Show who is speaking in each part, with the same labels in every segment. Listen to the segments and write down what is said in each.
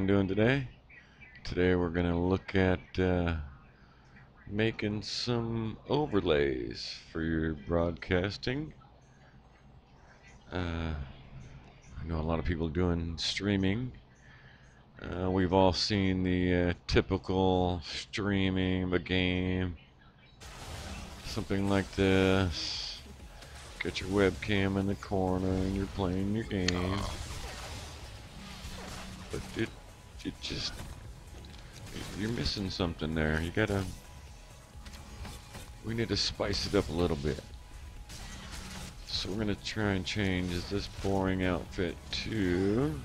Speaker 1: doing today? Today we're going to look at making some overlays for your broadcasting. I know a lot of people doing streaming. We've all seen the typical streaming of a game, something like this. Got your webcam in the corner and you're playing your game. But it just, you're missing something there. We need to spice it up a little bit. So we're gonna try and change this boring outfit to,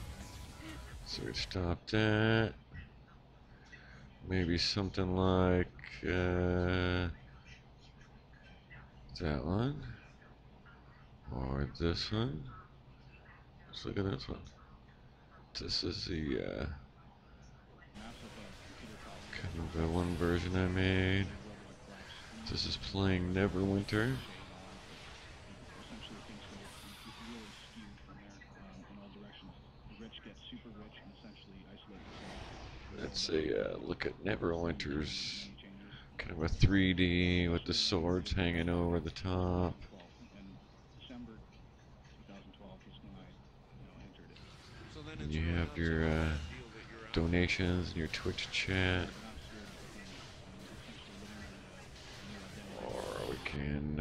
Speaker 1: so we stop that. Maybe something like that one, or this one. Let's look at this one. This is the kind of the one version I made. This is playing Neverwinter. Let's a look at Neverwinter's kind of a 3D with the swords hanging over the top. And you have your donations and your Twitch chat. Or we can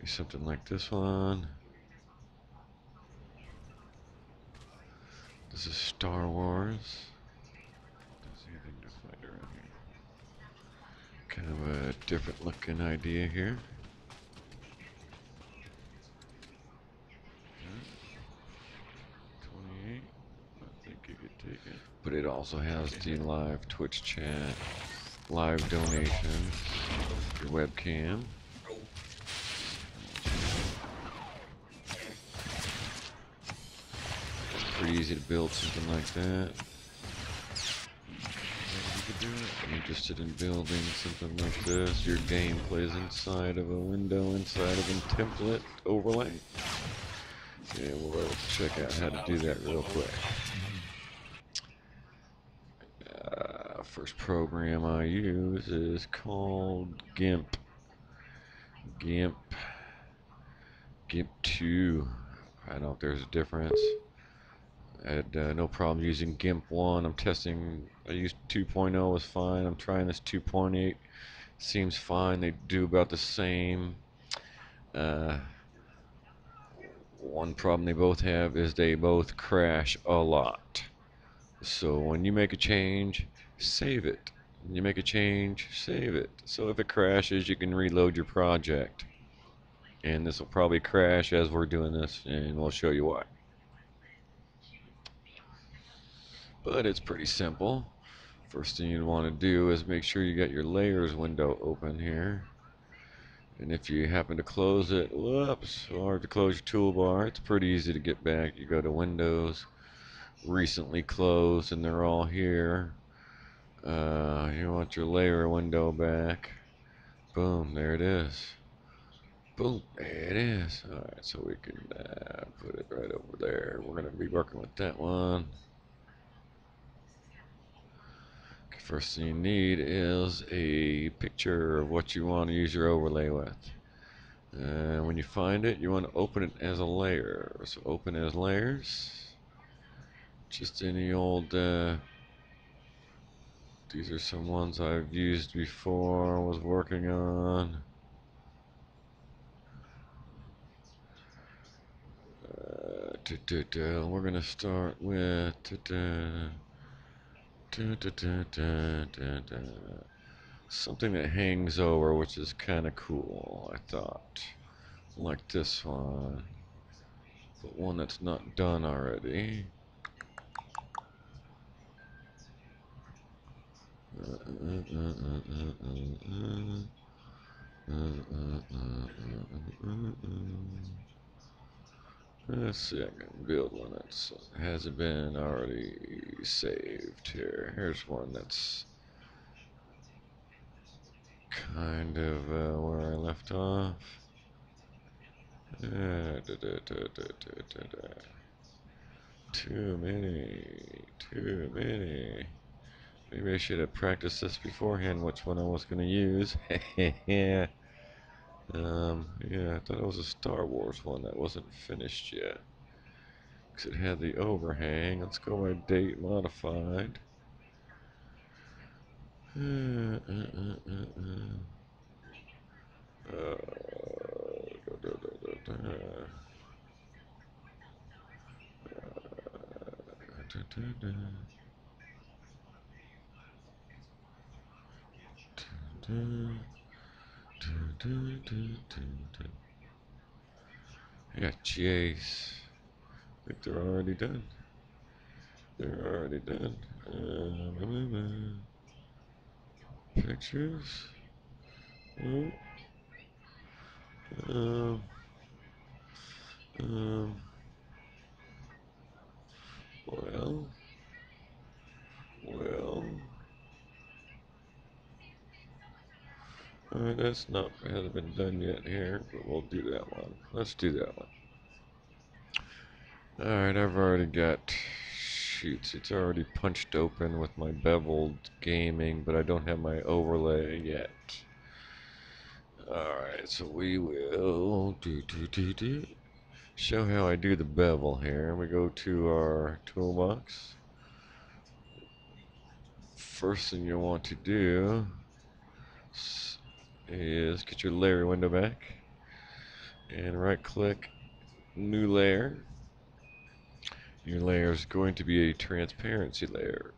Speaker 1: do something like this one. This is Star Wars. There's anything to find around here. Kind of a different looking idea here. 28. I think you could take it. But it also has the live Twitch chat, live donations, your webcam. It's pretty easy to build something like that. If you're interested in building something like this, your game plays inside of a window, inside of a template overlay. Yeah, we'll check out how to do that real quick. First program I use is called GIMP. GIMP 2. I don't know if there's a difference. I had no problem using GIMP 1. I'm testing. I used 2.0 was fine. I'm trying this 2.8. Seems fine. They do about the same. One problem they both have is they both crash a lot. So when you make a change, save it. When you make a change, save it. So if it crashes, you can reload your project. And this will probably crash as we're doing this, and we'll show you why. But it's pretty simple. First thing you want to do is make sure you got your layers window open here. And if you happen to close it, whoops, or to close your toolbar, it's pretty easy to get back. You go to Windows, recently closed, and they're all here. You want your layer window back. Boom, there it is. Boom, there it is. Alright, so we can put it right over there. We're going to be working with that one. First thing you need is a picture of what you want to use your overlay with. And when you find it, you want to open it as a layer. So open as layers. Just any old, these are some ones I've used before, was working on. We're going to start with something that hangs over, which is kind of cool, I thought. Like this one, but one that's not done already. Let's see, I can build one that hasn't been already saved here. Here's one that's kind of where I left off. Too many. Too many. Maybe I should have practiced this beforehand, which one I was going to use. Yeah. Yeah, I thought it was a Star Wars one that wasn't finished yet. Because it had the overhang. Let's go by date modified. Uh, uh, uh, uh, da, da, da, da. Yeah, jeez. I think they're already done. They're already done. Pictures. Oh, um, um, well, well. That's not hasn't been done yet here, but we'll do that one. Let's do that one. Alright, I've already got shoots. It's already punched open with my beveled gaming, but I don't have my overlay yet. Alright, so we will show how I do the bevel here. We go to our toolbox. First thing you want to do is get your layer window back and right click new layer. Your layer is going to be a transparency layer.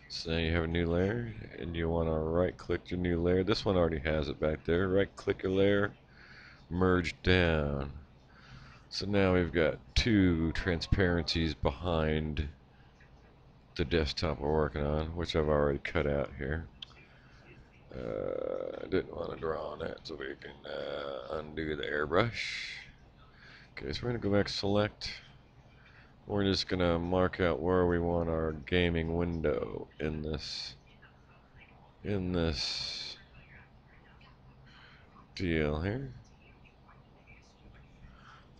Speaker 1: So now you have a new layer and you want to right click your new layer. This one already has it back there. Right click your layer, merge down. So now we've got two transparencies behind the desktop we're working on, which I've already cut out here. I didn't want to draw on that, so we can undo the airbrush. Okay, so we're going to go back select. We're just going to mark out where we want our gaming window in this deal here.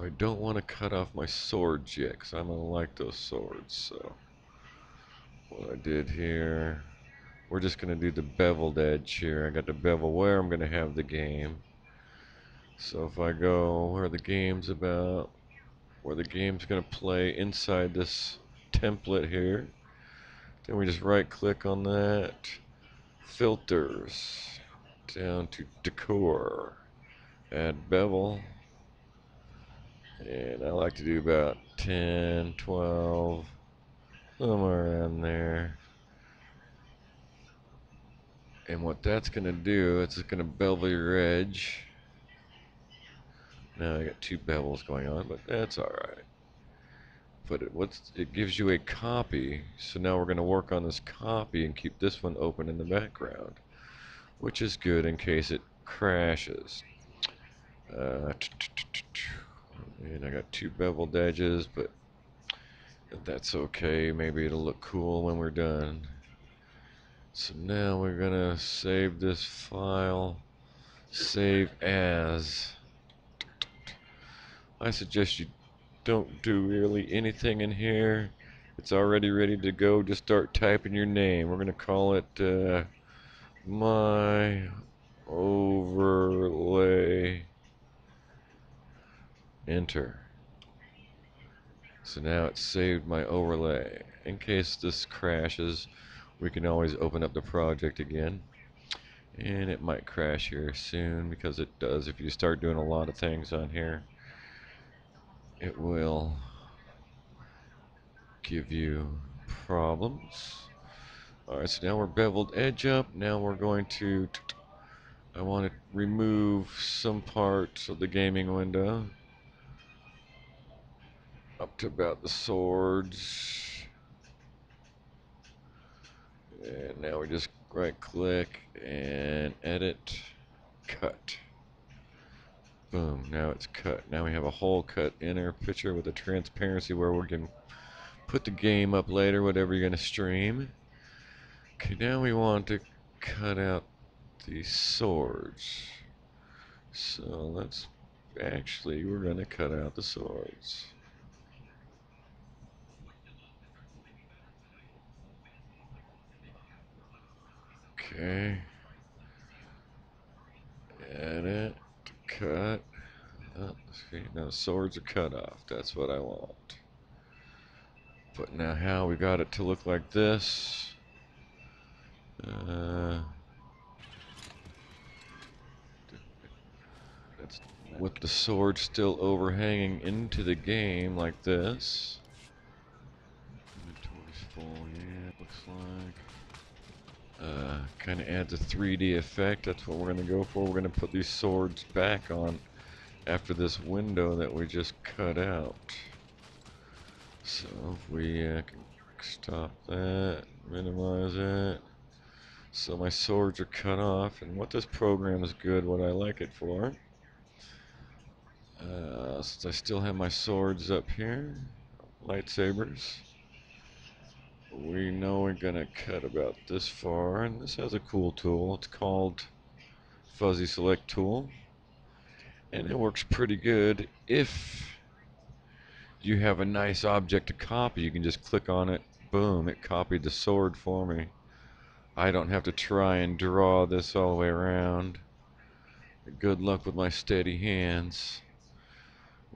Speaker 1: I don't want to cut off my swords yet, because I'm going to like those swords. So what I did here, we're just going to do the beveled edge here. I got the bevel where I'm going to have the game. So if I go where the game's about, where the game's going to play inside this template here, then we just right click on that, filters, down to decor, add bevel, and I like to do about 10, 12, somewhere around there. And what that's going to do, it's going to bevel your edge. Now I got two bevels going on, but that's alright. But it gives you a copy, so now we're going to work on this copy and keep this one open in the background, which is good in case it crashes. And I got two beveled edges, but that's okay. Maybe it'll look cool when we're done. So now we're gonna save this file, save as. I suggest you don't do really anything in here. It's already ready to go. Just start typing your name. We're gonna call it my overlay. Enter. So now it's saved my overlay. In case this crashes, we can always open up the project again. And it might crash here soon, because it does. If you start doing a lot of things on here, it will give you problems. Alright, so now we're beveled edge up. Now we're going to, I want to remove some parts of the gaming window up to about the swords. And now we just right click and edit, cut. Boom, now it's cut. Now we have a whole cut inner picture with a transparency where we can put the game up later, whatever you're going to stream. Okay, now we want to cut out the swords. So we're going to cut out the swords. Okay. Edit. Cut. See, now the swords are cut off. That's what I want. But now how we got it to look like this. That's with the sword still overhanging into the game like this. Inventory's full, yeah, it looks like. Kind of adds a 3D effect. That's what we're going to go for. We're going to put these swords back on after this window that we just cut out. So if we can stop that, minimize it. So my swords are cut off, and what this program is good, what I like it for. Since I still have my swords up here, lightsabers, we know we're gonna cut about this far, and this has a cool tool. It's called Fuzzy Select Tool, and it works pretty good if you have a nice object to copy. You can just click on it, boom, it copied the sword for me. I don't have to try and draw this all the way around. Good luck with my steady hands.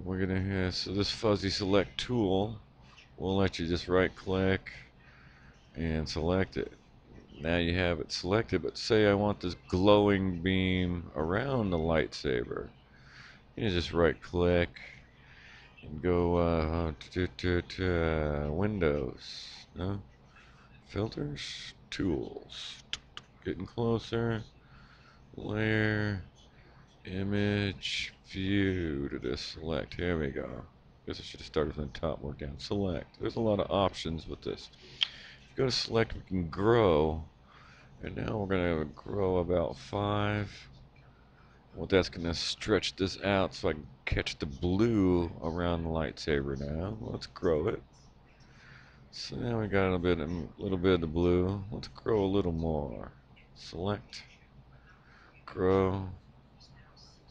Speaker 1: We're gonna have, so this Fuzzy Select Tool will let you just right click and select it. Now you have it selected, but say I want this glowing beam around the lightsaber. You just right click and go to Windows, no? Filters, Tools, getting closer, Layer, Image, View to this select. Here we go. Guess I should have started from the top, work down. Select. There's a lot of options with this. If you go to select, we can grow. And now we're going to grow about 5. Well, that's going to stretch this out so I can catch the blue around the lightsaber now. Let's grow it. So now we got a little bit of the blue. Let's grow a little more. Select. Grow.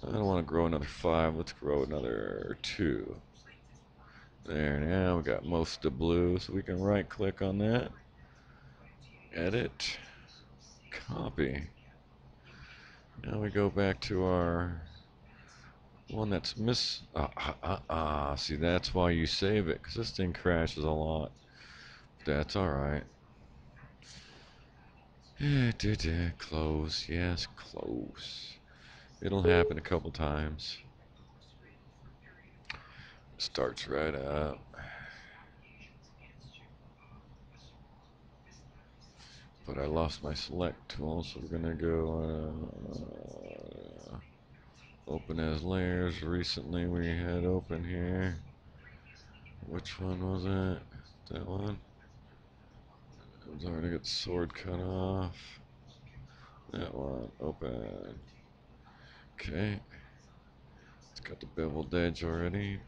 Speaker 1: I don't want to grow another 5. Let's grow another 2. There, now we got most of the blue, so we can right click on that. Edit. Copy. Now we go back to our one that's see, that's why you save it, because this thing crashes a lot. That's alright. Close, yes, close. It'll happen a couple times. Starts right up. But I lost my select tool, so we're gonna go open as layers. Recently we had open here. Which one was it? That one? I was already got sword cut off. That one, open. Okay. It's got the beveled edge already.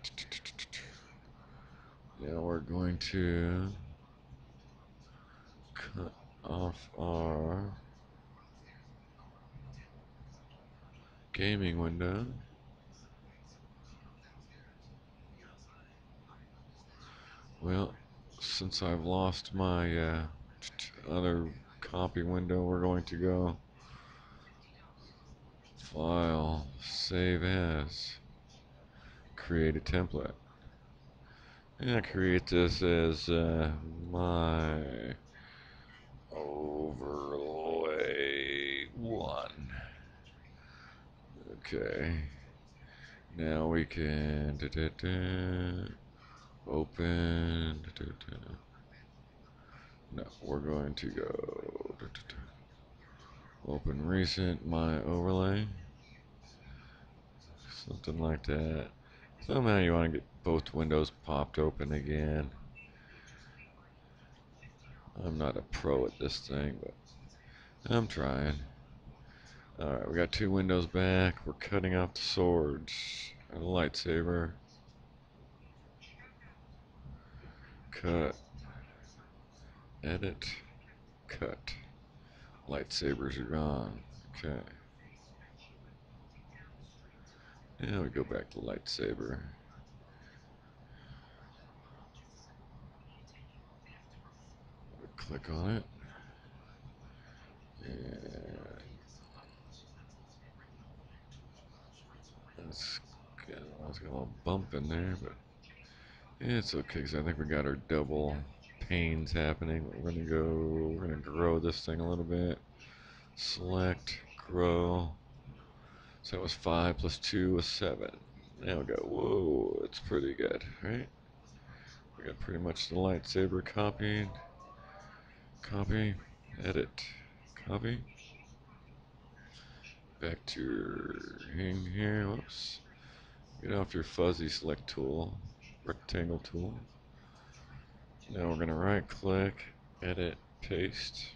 Speaker 1: Now we're going to cut off our gaming window. Well, since I've lost my other copy window, we're going to go File, Save As, Create a Template. And I create this as my overlay 1. Okay. Now we can open. No, we're going to go open recent, my overlay. Something like that. Somehow you want to get both windows popped open again. I'm not a pro at this thing, but I'm trying. Alright, we got 2 windows back. We're cutting off the swords and the lightsaber. Cut. Edit. Cut. Lightsabers are gone. Okay. Now we go back to lightsaber. Click on it. And let's get a little bump in there, but it's okay because I think we got our double panes happening. We're gonna grow this thing a little bit. Select, grow. So that was 5 plus 2 was 7. Now we go, whoa, it's pretty good, right? We got pretty much the lightsaber copied. Copy, edit, copy. Back to your hang here, whoops. Get off your fuzzy select tool, rectangle tool. Now we're gonna right click, edit, paste.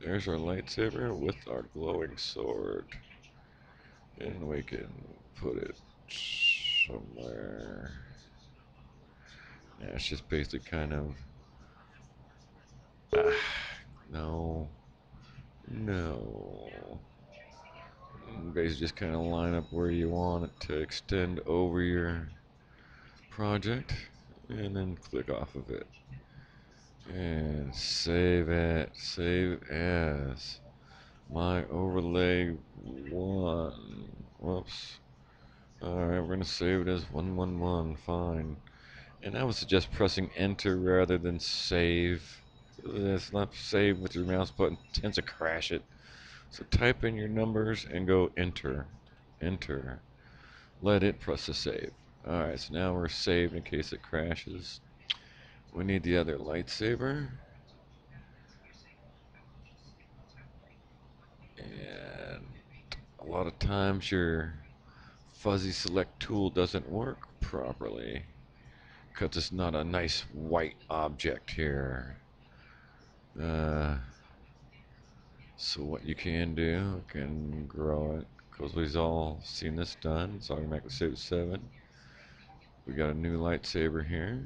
Speaker 1: There's our lightsaber with our glowing sword. And we can put it somewhere. Yeah, it's just basically kind of no, no. Basically just kind of line up where you want it to extend over your project and then click off of it. And save it, save as my overlay 1. Whoops. Alright, we're going to save it as 111, fine. And I would suggest pressing enter rather than save. It's not save with your mouse button, it tends to crash it. So type in your numbers and go enter. Enter. Let it press the save. Alright, so now we're saved in case it crashes. We need the other lightsaber. And a lot of times your fuzzy select tool doesn't work properly because it's not a nice white object here. So what you can do, you can grow it because we've all seen this done. It's automatically saved 7. We got a new lightsaber here.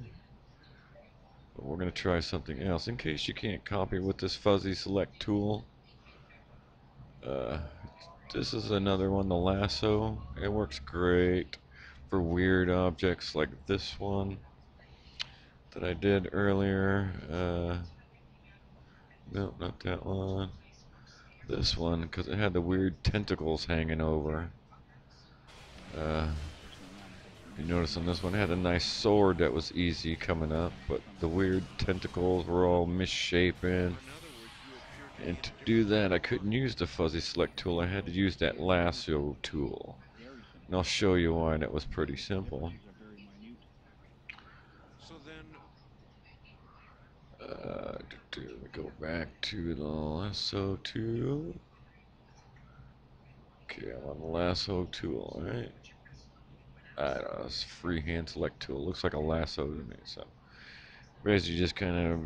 Speaker 1: But we're going to try something else in case you can't copy with this fuzzy select tool. This is another one, the lasso. It works great for weird objects like this one that I did earlier. No, not that one. This one, because it had the weird tentacles hanging over. You notice on this one, it had a nice sword that was easy coming up, but the weird tentacles were all misshapen. And to do that, I couldn't use the fuzzy select tool. I had to use that lasso tool. And I'll show you why that was pretty simple. Go back to the lasso tool. Okay, I'm on the lasso tool, right? I don't know, it's freehand select tool. Looks like a lasso to me, so basically just kind of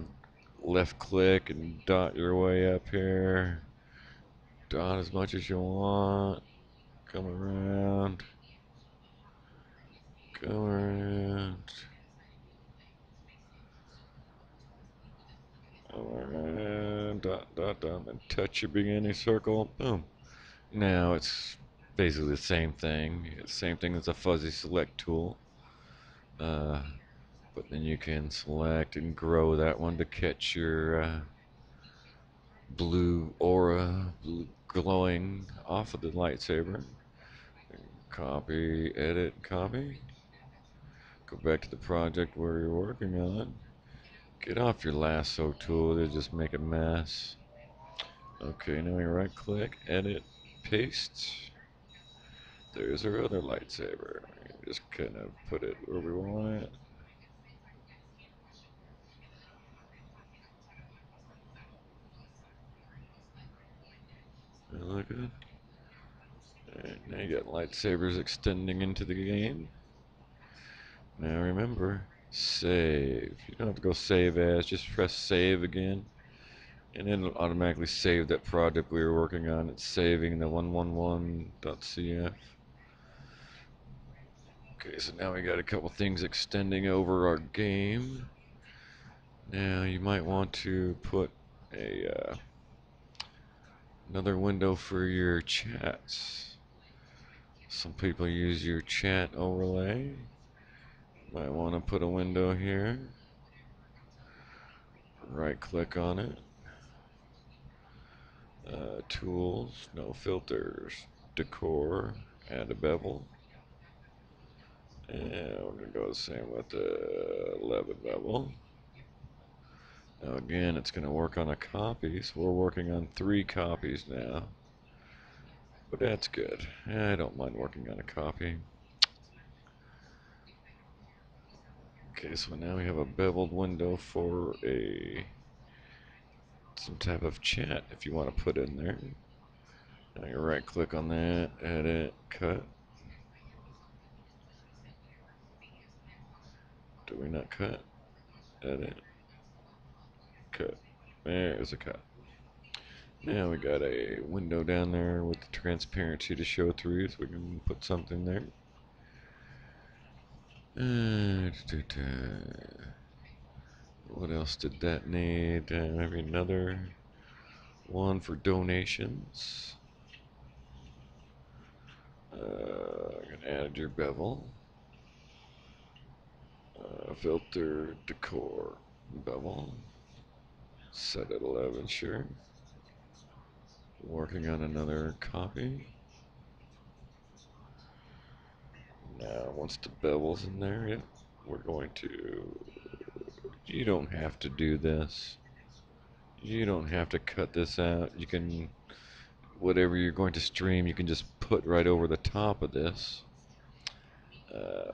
Speaker 1: left click and dot your way up here. Dot as much as you want. Come around. Come around. Come around. Dot, dot, dot. And touch your beginning circle. Boom. Now it's basically the same thing. It's the same thing as a fuzzy select tool. But then you can select and grow that one to catch your blue aura glowing off of the lightsaber. Copy, edit, copy. Go back to the project where you're working on. Get off your lasso tool to just make a mess. Okay, now we right click, edit, paste. There's our other lightsaber. Just kind of put it where we want it. Look good. Alright, now you got lightsabers extending into the game. Now remember, save. You don't have to go save as, just press save again. And it'll automatically save that project we were working on. It's saving the 111.cf. Okay, so now we got a couple things extending over our game. Now you might want to put a another window for your chats. Some people use your chat overlay. Might want to put a window here. Right click on it. tools, no filters, decor, add a bevel. And we're going to go the same with the 11 bevel. Now again, it's going to work on a copy, so we're working on 3 copies now. But that's good. I don't mind working on a copy. Okay, so now we have a beveled window for some type of chat if you want to put in there. Now you right click on that, edit, cut. Do we not cut? Edit, cut. There's a cut. Now we got a window down there with the transparency to show through, so we can put something there. What else did that need? Maybe another one for donations. I'm gonna add your bevel. Filter, decor, bevel. Set at 11, sure. Working on another copy. Now, once the bevel's in there, yeah, we're going to... You don't have to do this. You don't have to cut this out. You can... Whatever you're going to stream, you can just put right over the top of this.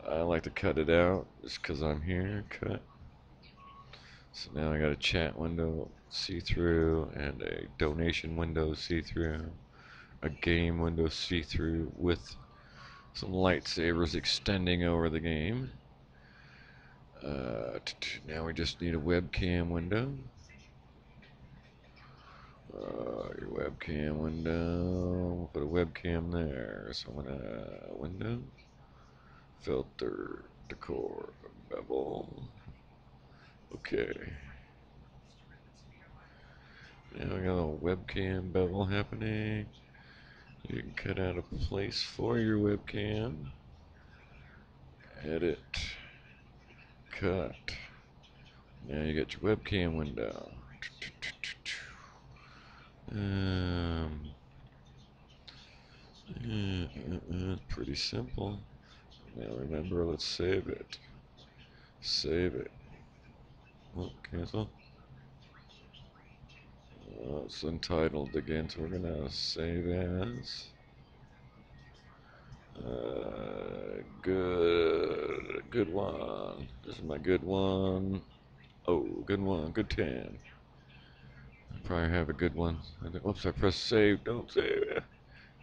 Speaker 1: I like to cut it out just because I'm here. Cut. So now I got a chat window see-through and a donation window see-through, a game window see-through with some lightsabers extending over the game. Now we just need a webcam window. Your webcam window. We'll put a webcam there. So I'm gonna window, filter, decor, bevel. Okay. Now we got a webcam bevel happening. You can cut out a place for your webcam. Edit. Cut. Now you got your webcam window. Pretty simple. Now remember, let's save it. Save it. Oh, cancel. It's untitled again, so we're gonna save as. Good one. This is my good one. Oh, good one. Good 10. I probably have a good one. Oops, I pressed save. Don't save it.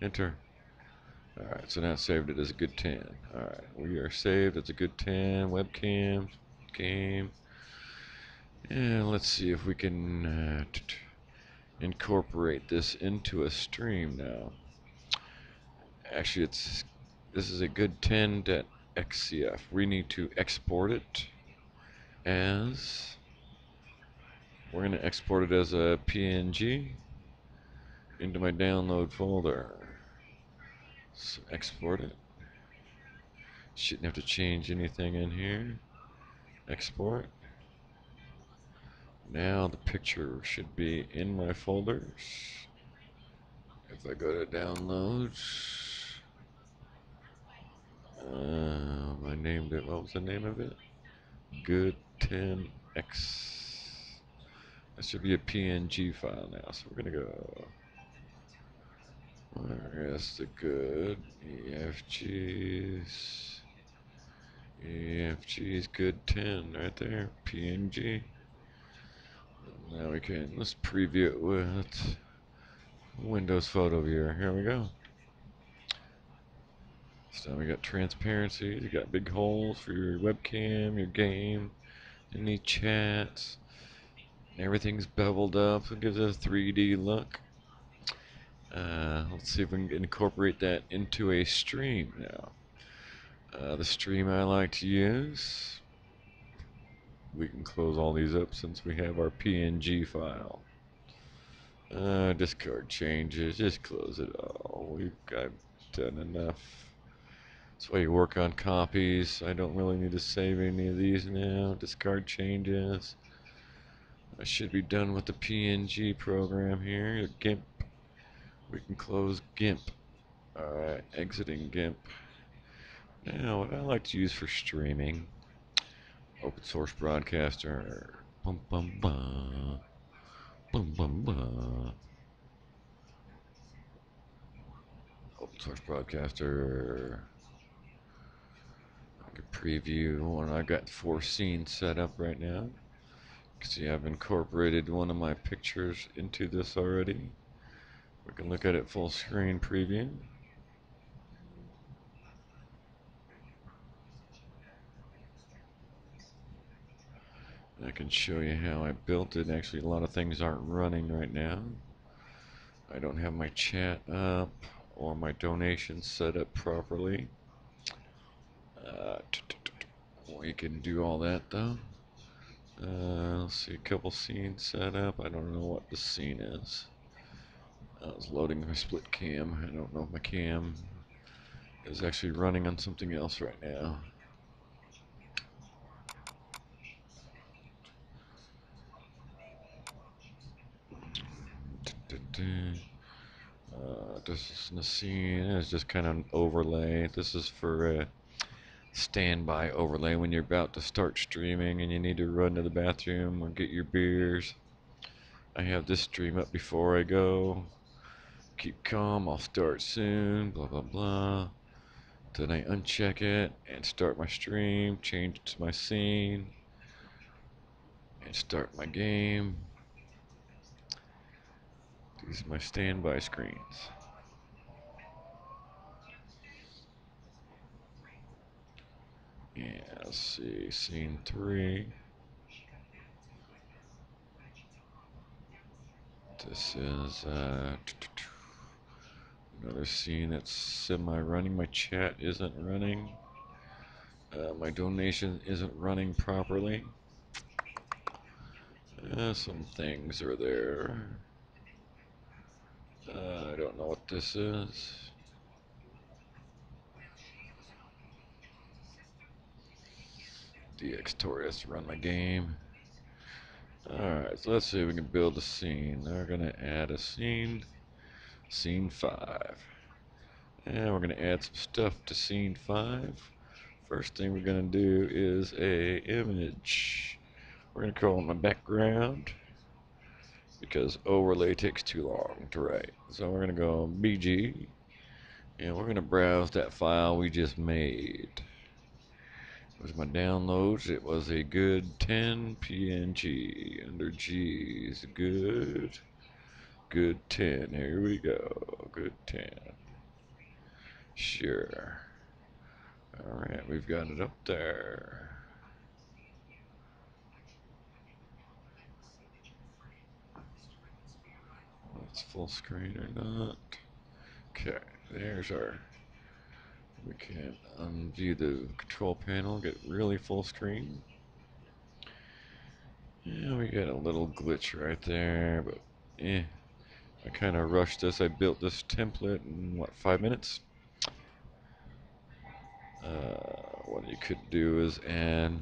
Speaker 1: Enter. Alright, so now it's saved it as a good 10. Alright, we are saved as a good 10. Webcam. Game. And let's see if we can incorporate this into a stream now. Actually, this is a good 10.xcf. We need to export it as... We're going to export it as a PNG into my download folder. So export it. Shouldn't have to change anything in here. Export. Now the picture should be in my folders. If I go to downloads, I named it. What was the name of it? Good 10x. That should be a PNG file now. So we're gonna go. Where's the good EFG's good 10 right there. PNG. Now we can, let's preview it with Windows Photo Viewer. Here we go. So we got transparency, you got big holes for your webcam, your game, any chats. Everything's beveled up, so it gives it a 3D look. Let's see if we can incorporate that into a stream now. The stream I like to use, we can close all these up since we have our PNG file. Discard changes, just close it all. I've done enough. That's why you work on copies. I don't really need to save any of these now. Discard changes. I should be done with the PNG program here, GIMP. We can close GIMP. Alright, exiting GIMP. Now, what I like to use for streaming, open source broadcaster. Bum bum bum. Bum bum bum. Open source broadcaster. I can preview one. I got 4 scenes set up right now. You can see I've incorporated one of my pictures into this already. We can look at it full screen preview. I can show you how I built it. Actually, a lot of things aren't running right now. I don't have my chat up or my donations set up properly. We can do all that though. Let's see, a couple scenes set up. I don't know what the scene is. I was loading my split cam. I don't know if my cam is actually running on something else right now. This is the scene. It's just kind of an overlay. This is for a standby overlay when you're about to start streaming and you need to run to the bathroom or get your beers. I have this stream up before I go. Keep calm, I'll start soon, blah blah blah. Then I uncheck it and start my stream, change to my scene, and start my game. These are my standby screens. Yeah, let's see, scene 3. This is another scene that's semi-running. My chat isn't running. My donation isn't running properly. Some things are there. I don't know what this is. DX Taurus, run my game. Alright, so let's see if we can build a scene. They're gonna add a scene. Scene 5. And we're gonna add some stuff to scene 5. First thing we're gonna do is a image. We're gonna call it my background because overlay takes too long to write. So we're gonna go BG and we're gonna browse that file we just made. It was my downloads. It was a good 10 PNG under G's. Good 10. Here we go. Good 10. Sure. Alright, we've got it up there. It's full screen or not. Okay, there's our. We can unview the control panel, get really full screen. Yeah, we got a little glitch right there, but I kind of rushed this. I built this template in what, 5 minutes? What you could do is add.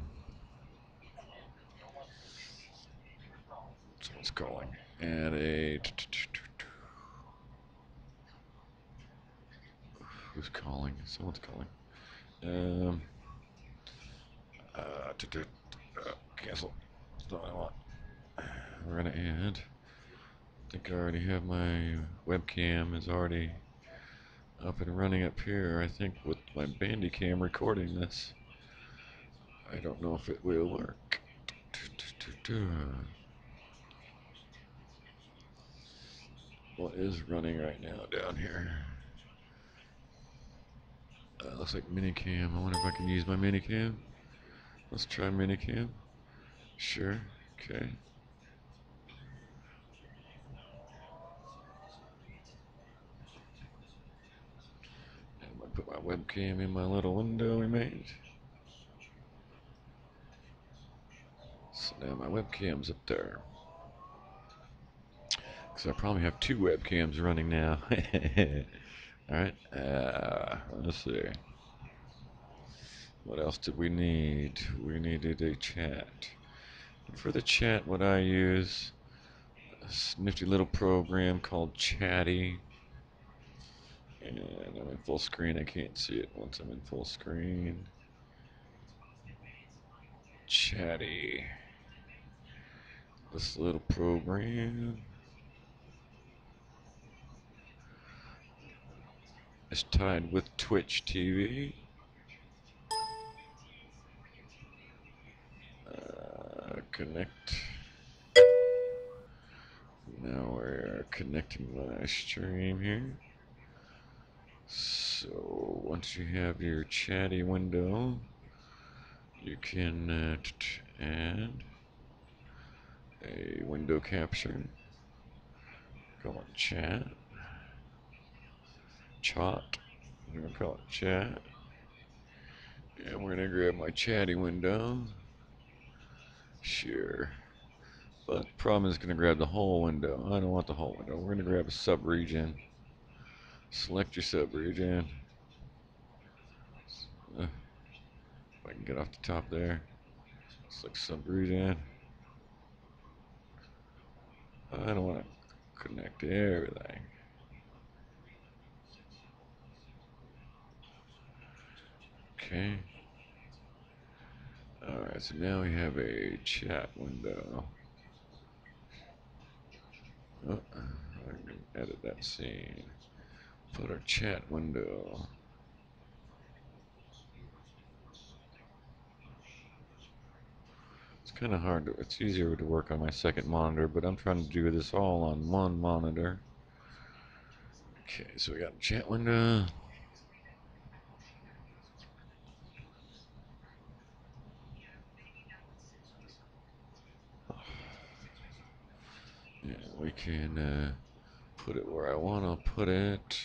Speaker 1: Someone's calling. Add a. Who's calling? Someone's calling. Cancel. That's not what I want. We're gonna add. I think I already have my webcam is already up and running up here. I think with my Bandicam recording this. I don't know if it will work. What is running right now down here? Looks like minicam. I wonder if I can use my minicam. Let's try minicam. Sure. Okay. I'm gonna put my webcam in my little window we made. So now my webcam's up there. So I probably have 2 webcams running now. Alright, let's see. What else did we need? We needed a chat. And for the chat, what I use, a nifty little program called Chatty. And I'm in full screen. I can't see it once I'm in full screen. Chatty. This little program is tied with Twitch TV. Connect. Now we're connecting my stream here. So once you have your chatty window, you can add a window capture. Go on chat. We're gonna call it chat. And we're gonna grab my chatty window. Sure. But the problem is gonna grab the whole window. I don't want the whole window. We're gonna grab a sub-region. Select your sub-region. If I can get off the top there. Select sub-region. I don't want to connect everything. Okay. Alright, so now we have a chat window. Oh, I can edit that scene. Put our chat window. It's kind of hard to, it's easier to work on my second monitor, but I'm trying to do this all on one monitor. Okay, so we got a chat window. Yeah, we can put it where I want to put it.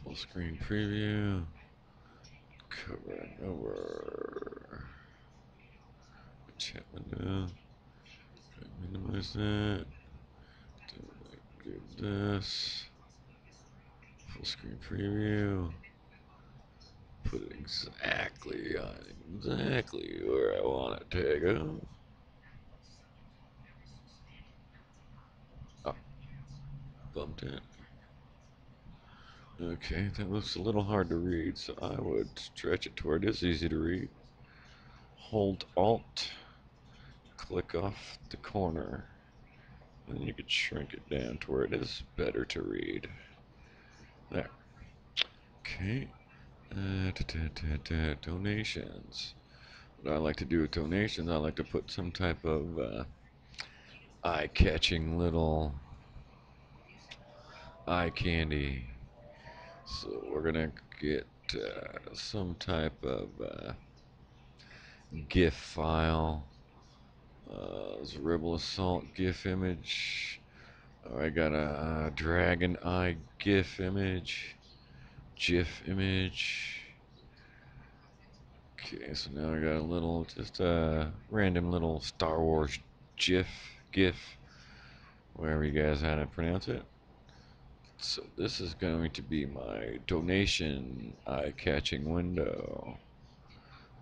Speaker 1: Full screen preview. Cover and over. Chat window. Minimize that. Do this. Full screen preview. Put it exactly where I want it to go. Oh, bumped it. Okay, that looks a little hard to read, so I would stretch it to where it is easy to read. Hold Alt, click off the corner, and you could shrink it down to where it is better to read. There. Okay. Donations. What I like to do with donations, I like to put some type of eye-catching little eye candy. So we're gonna get some type of GIF file. There's a Rebel Assault GIF image. Oh, I got a Dragon Eye GIF image. GIF image. Okay, so now I got a little, just a random little Star Wars GIF, wherever you guys had to pronounce it. So this is going to be my donation eye-catching window,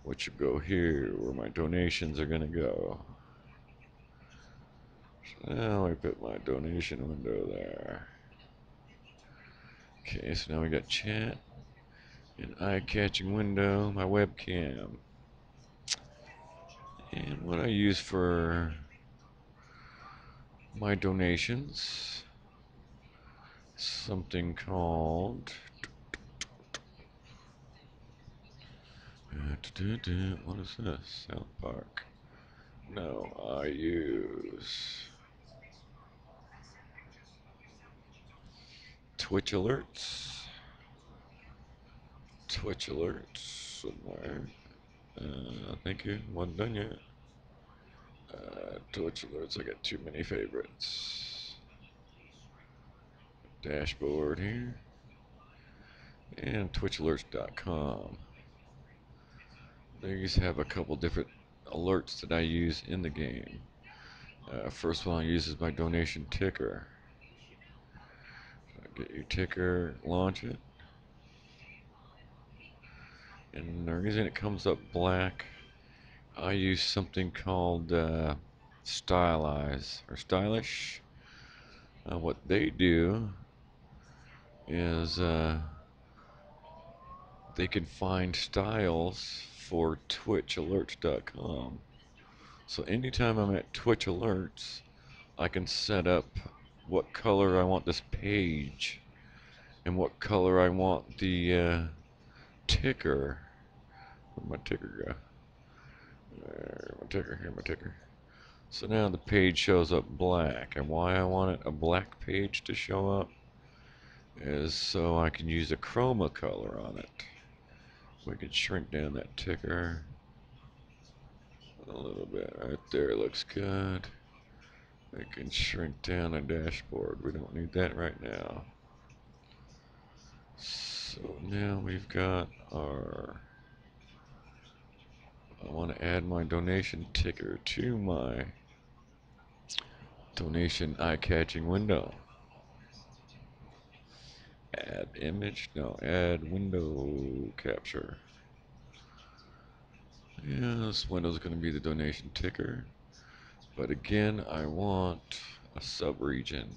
Speaker 1: which will go here, where my donations are gonna go. So now I put my donation window there. Okay, so now we got chat, an eye-catching window, my webcam. And what I use for my donations, something called what is this? South Park. No, I use Twitch alerts. Twitch alerts somewhere. Thank you. Wasn't done yet. Twitch alerts. I got too many favorites. Dashboard here. And twitchalerts.com. These have a couple different alerts that I use in the game. First one I use is my donation ticker. Get your ticker, launch it. And the reason it comes up black, I use something called stylize or stylish. What they do is they can find styles for twitchalerts.com. So anytime I'm at Twitch Alerts, I can set up what color I want this page and what color I want the ticker. Where'd my ticker go? There, my ticker, here, my ticker. So now the page shows up black, and why I want it a black page to show up is so I can use a chroma color on it. We can shrink down that ticker a little bit. Right there looks good. We can shrink down a dashboard. We don't need that right now. So now we've got our... I want to add my donation ticker to my donation eye-catching window. Add image? No, add window capture. Yeah, this window's going to be the donation ticker. But again, I want a sub-region.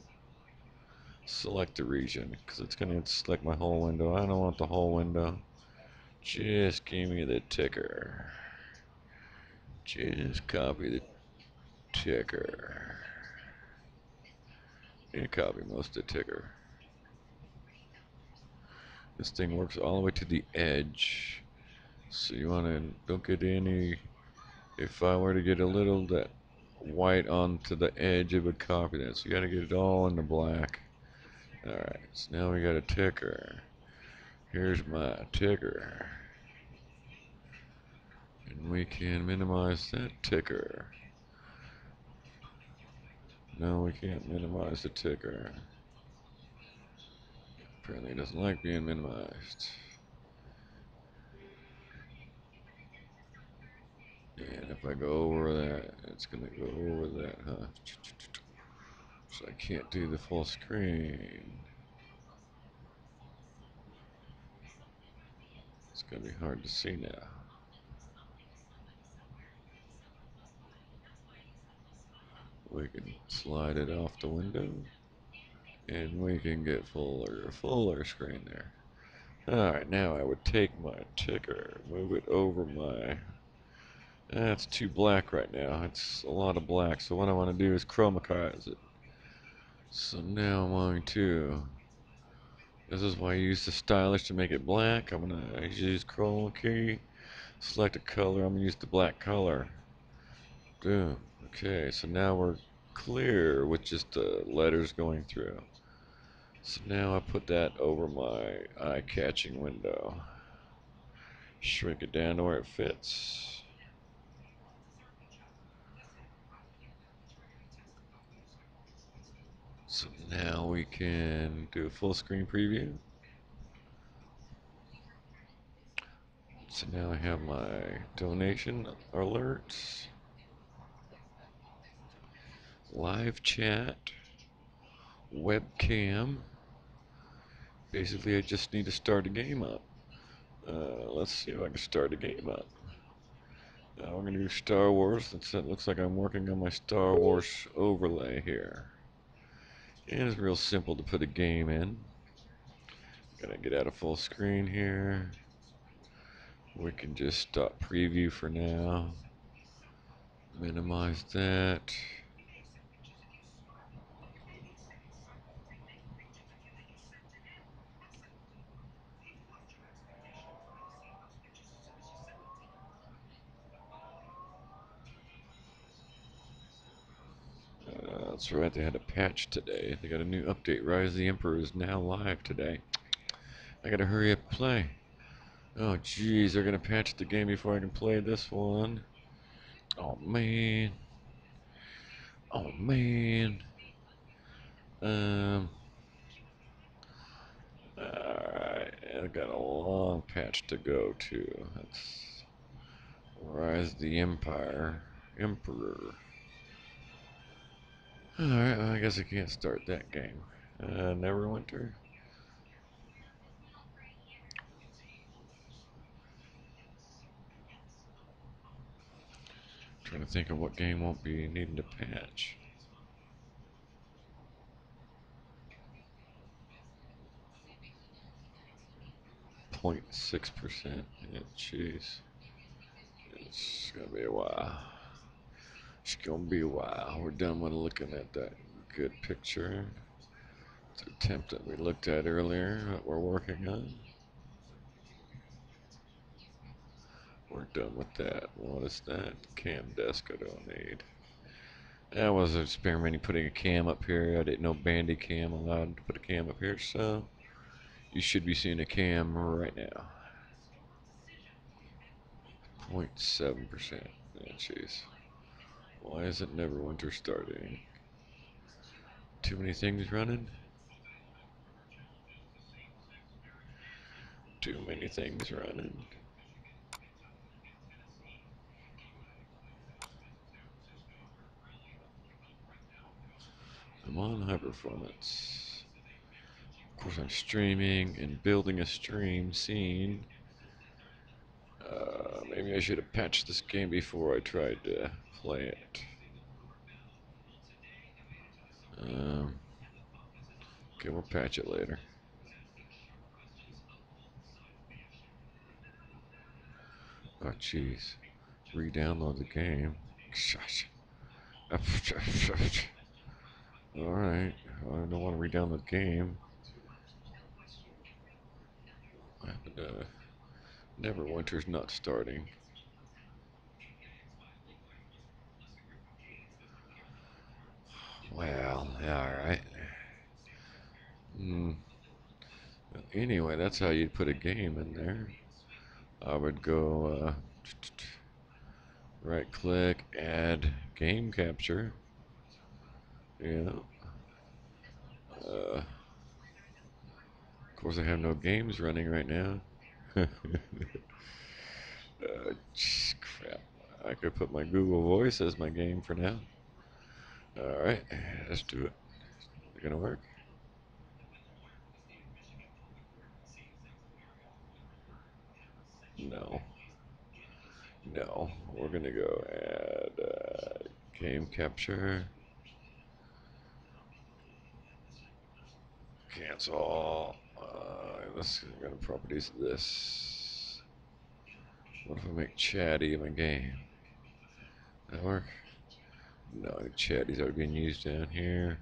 Speaker 1: Select the region, because it's going to select my whole window. I don't want the whole window. Just give me the ticker. Just copy the ticker. And copy most of the ticker. This thing works all the way to the edge. So you want to, don't get any, if I were to get a little that white onto the edge, it would copy that. So you got to get it all in the black. Alright, so now we got a ticker. Here's my ticker. And we can minimize that ticker. No, we can't minimize the ticker. Apparently it doesn't like being minimized. And if I go over that, it's going to go over that, huh? So I can't do the full screen. It's going to be hard to see now. We can slide it off the window. And we can get fuller screen there. Alright, now I would take my ticker, move it over my... That's too black right now. It's a lot of black. So what I want to do is chromatize it. So now I'm going to... This is why I use the stylish to make it black. I'm going to use chroma key, select a color. I'm going to use the black color. Boom. Okay, so now we're clear with just the letters going through. So now I put that over my eye-catching window. Shrink it down to where it fits. So now we can do a full screen preview. So now I have my donation alerts, live chat, webcam. Basically I just need to start a game up. Let's see if I can start a game up. We're going to do Star Wars. It looks like I'm working on my Star Wars overlay here. And it's real simple to put a game in. Gotta get out of full screen here. We can just stop preview for now. Minimize that. That's right, they had a patch today. They got a new update. Rise of the Emperor is now live today. I gotta hurry up and play. Oh jeez, they're gonna patch the game before I can play this one. Oh man. Oh man. Alright, I've got a long patch to go to. That's Rise of the Emperor. Alright, well, I guess I can't start that game. Neverwinter. Trying to think of what game won't be needing to patch. .6%. Yeah, jeez. It's gonna be a while. It's gonna be a while. We're done with looking at that good picture. It's an attempt that we looked at earlier that we're working on. We're done with that. What is that? Cam desk I don't need. I was experimenting putting a cam up here. I didn't know Bandicam allowed to put a cam up here, so you should be seeing a cam right now. 0.7%. Oh, jeez. Why is it Neverwinter starting? Too many things running? Too many things running. I'm on high performance. Of course, I'm streaming and building a stream scene. Maybe I should have patched this game before I tried to play it. Okay, we'll patch it later. Oh, jeez. Re-download the game. Alright. I don't want to re-download the game. What happened to Neverwinter's not starting? Well, alright. Anyway, that's how you'd put a game in there. I would go right click, add game capture. Yeah. Of course, I have no games running right now. Crap. I could put my Google Voice as my game for now. Alright, let's do it. Is it gonna work? No. No. We're gonna go add game capture. Cancel. Let's go to properties of this. What if I make Chatty my game? That work? No, Chatty's already being used down here.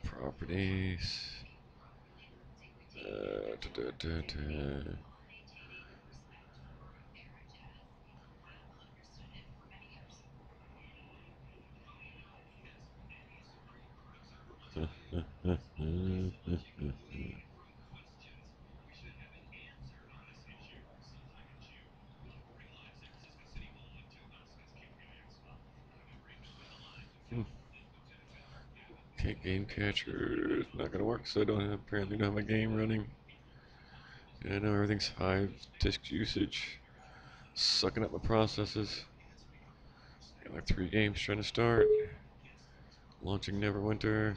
Speaker 1: Properties. Da, da, da. Okay, game catcher is not gonna work, so I apparently don't have a game running. And I know everything's high disk usage, sucking up my processes. Got like 3 games trying to start. Launching Neverwinter.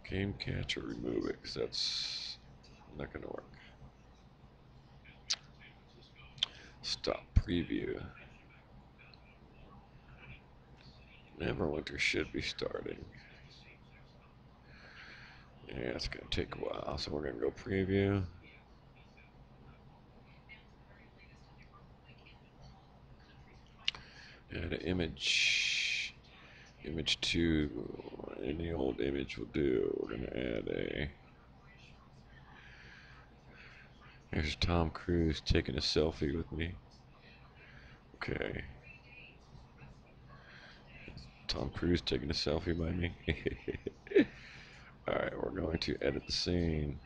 Speaker 1: Game catcher, remove it, because that's not gonna work. Stop preview. Neverwinter should be starting. Yeah, it's gonna take a while, so we're gonna go preview. Add an image. Image 2. Any old image will do. We're gonna add a. Here's Tom Cruise taking a selfie with me. Okay. Tom Cruise taking a selfie by me. Alright, we're going to edit the scene.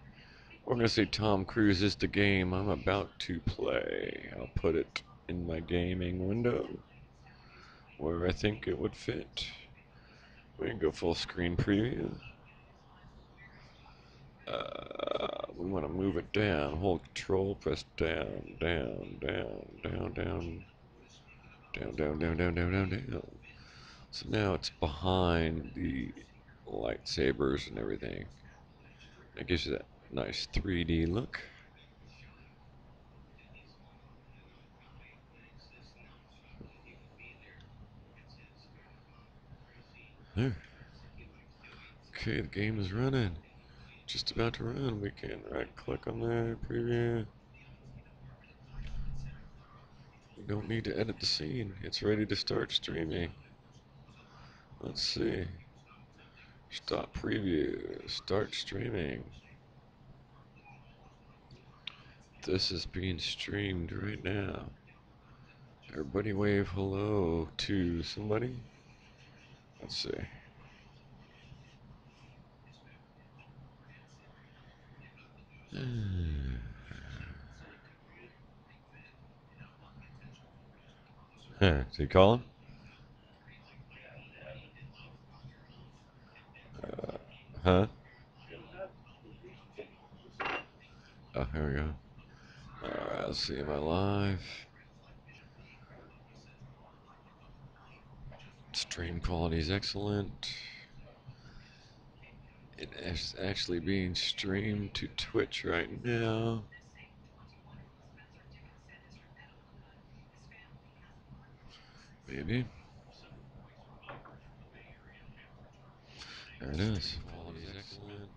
Speaker 1: We're going to say Tom Cruise is the game I'm about to play. I'll put it in my gaming window where I think it would fit. We can go full screen preview. We want to move it down. Hold control, press down, down, down, down, down, down, down, down, down, down, down, down. So now it's behind the lightsabers and everything. It gives you that nice 3D look. There. Okay, the game is running. Just about to run. We can right click on that, preview. We don't need to edit the scene. It's ready to start streaming. Let's see. Stop preview. Start streaming. This is being streamed right now. Everybody wave hello to somebody. Let's see. Huh, is he calling? Huh? Oh, here we go. Alright, let's see, am I live? Stream quality is excellent. It is actually being streamed to Twitch right now. Maybe. There it is. Quality is excellent.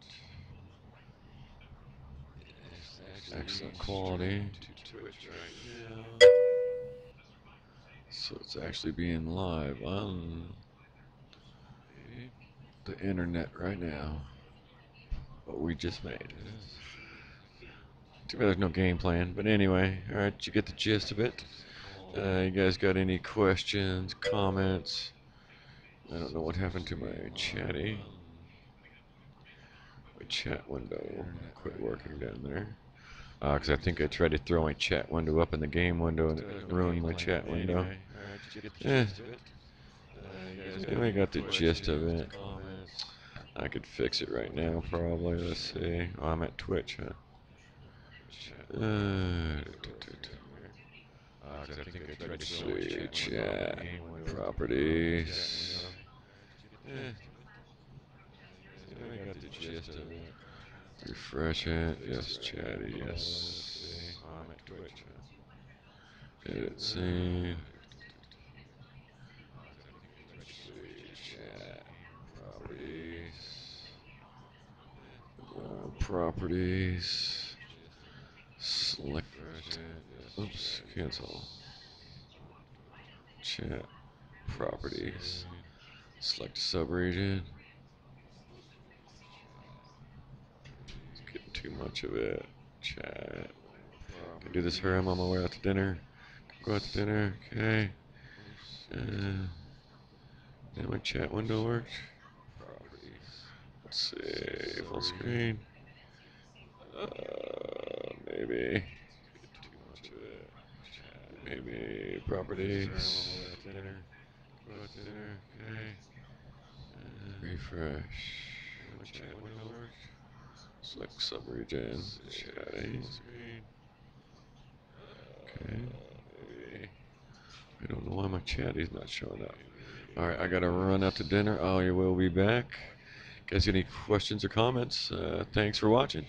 Speaker 1: Excellent quality to Twitch right now. So it's actually being live on the internet right now. What we just made. Too bad there's no game plan, but anyway, alright, you get the gist of it. You guys got any questions, comments? I don't know what happened to my chatty. My chat window quit working down there. Because I think I tried to throw my chat window up in the game window and it ruined my chat window. I got the gist of it. I could fix it right now, probably. Let's see. Oh, I'm at Twitch, huh? Let's see. Chat. Properties. I got the gist of it. Refresh it. Yes, chatty. Yes. I'm at Twitch, huh? Edit scene. Chat. Properties. Properties. Select. Oops, cancel. Chat. Properties. Select subregion. It's getting too much of it. Chat. Can do this for him on my way out to dinner. Go out to dinner. Okay. Now my chat window works. Let's see. Full screen. Maybe. Maybe properties. Okay. Refresh. Select subregion. Chatting. Okay. I don't know why my chatty's not showing up. Alright, I gotta run out to dinner. I will be back. Guys, any questions or comments? Thanks for watching.